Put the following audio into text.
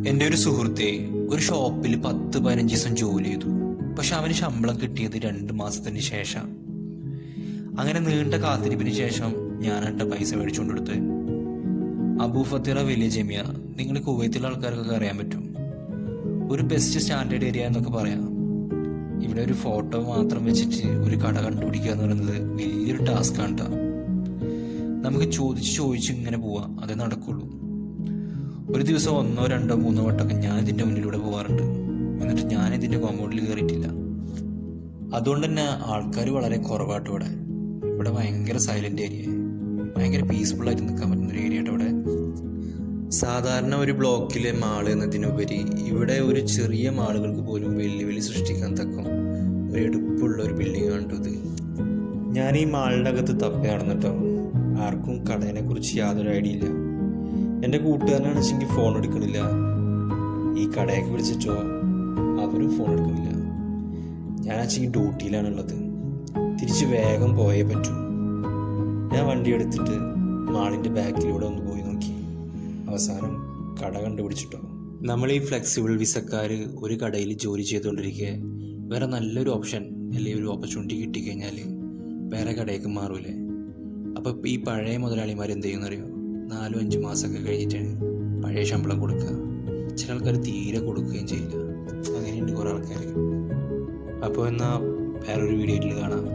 എൻ്റെ ഒരു സുഹൃത്തെ ഒരു ഷോപ്പിൽ 10-15 ദിവസം ജോലി ചെയ്തു. പക്ഷെ അവന് ശമ്പളം കിട്ടിയത് 2 മാസത്തിന് ശേഷം. അങ്ങനെ നീണ്ട കാത്തിരിപ്പിന് ശേഷം ഞാനാട്ട പൈസ മേടിച്ചുകൊണ്ടെടുത്ത്. അബൂ ഫത്തീറ വലിയ ജമിയ, നിങ്ങൾ കുവൈത്തിലെ ആൾക്കാർക്കൊക്കെ അറിയാൻ പറ്റും. ഒരു ബെസ്റ്റ് സ്റ്റാൻഡേർഡ് ഏരിയ എന്നൊക്കെ പറയാം. ഇവിടെ ഒരു ഫോട്ടോ മാത്രം വെച്ചിട്ട് ഒരു കട കണ്ടുപിടിക്കുക എന്ന് പറയുന്നത് വലിയൊരു ടാസ്ക്കാണ് കേട്ടോ. നമുക്ക് ചോദിച്ച് ഇങ്ങനെ പോവാം, അതേ നടക്കുള്ളൂ. ഒരു ദിവസം 1, 2, 3 വട്ടമൊക്കെ ഞാൻ ഇതിൻ്റെ മുന്നിലൂടെ പോകാറുണ്ട്. എന്നിട്ട് ഞാൻ ഇതിൻ്റെ കോമ്പൗണ്ടിൽ കയറിയിട്ടില്ല. അതുകൊണ്ട് തന്നെ ആൾക്കാർ വളരെ കുറവായിട്ട് ഇവിടെ. ഇവിടെ ഭയങ്കര സൈലന്റ് ഏരിയ, ഭയങ്കര പീസ്ഫുൾ ആയിട്ട് നിൽക്കാൻ പറ്റുന്ന ഒരു ഏരിയ ഇവിടെ. സാധാരണ ഒരു ബ്ലോക്കിലെ മാള് എന്നതിനുപരി ഇവിടെ ഒരു ചെറിയ മാളുകൾക്ക് പോലും വെല്ലുവിളി സൃഷ്ടിക്കാൻ തക്കം ഒരു എടുപ്പുള്ള ഒരു ബിൽഡിംഗ് ആണ് ഇത്. ഞാൻ ഈ മാളിൻ്റെ അകത്ത് തപ്പി നടന്നിട്ടോ. ആർക്കും കടയെ കുറിച്ച് യാതൊരു ഐഡിയ ഇല്ല. എൻ്റെ കൂട്ടുകാരനാണെച്ചെങ്കിൽ ഫോൺ എടുക്കണില്ല. ഈ കടയൊക്കെ വിളിച്ചിട്ടോ അവരും ഫോൺ എടുക്കുന്നില്ല. ഞാനാച്ചെങ്കിൽ ഡ്യൂട്ടിയിലാണുള്ളത്. തിരിച്ച് വേഗം പോയേ പറ്റൂ. ഞാൻ വണ്ടി എടുത്തിട്ട് മാളിൻ്റെ ബാക്കിലൂടെ ഒന്ന് പോയി നോക്കി. അവസാനം കട കണ്ടുപിടിച്ചിട്ടോ. നമ്മൾ ഈ ഫ്ലെക്സിബിൾ വിസക്കാർ ഒരു കടയിൽ ജോലി ചെയ്തുകൊണ്ടിരിക്കെ വേറെ നല്ലൊരു ഓപ്ഷൻ അല്ലെങ്കിൽ ഒരു ഓപ്പർച്യൂണിറ്റി കിട്ടിക്കഴിഞ്ഞാൽ വേറെ കടയിലേക്ക് മാറൂലേ. അപ്പോൾ ഈ പഴയ മുതലാളിമാർ എന്ത് ചെയ്യുന്നറിയോ, 4-5 മാസമൊക്കെ കഴിഞ്ഞിട്ടാണ് പഴയ ശമ്പളം കൊടുക്കുക. ചില ആൾക്കാർ തീരെ കൊടുക്കുകയും ചെയ്യില്ല. അങ്ങനെയുണ്ട് കുറേ ആൾക്കാർ. അപ്പോൾ എന്നാൽ വേറൊരു വീഡിയോയിൽ കാണാം.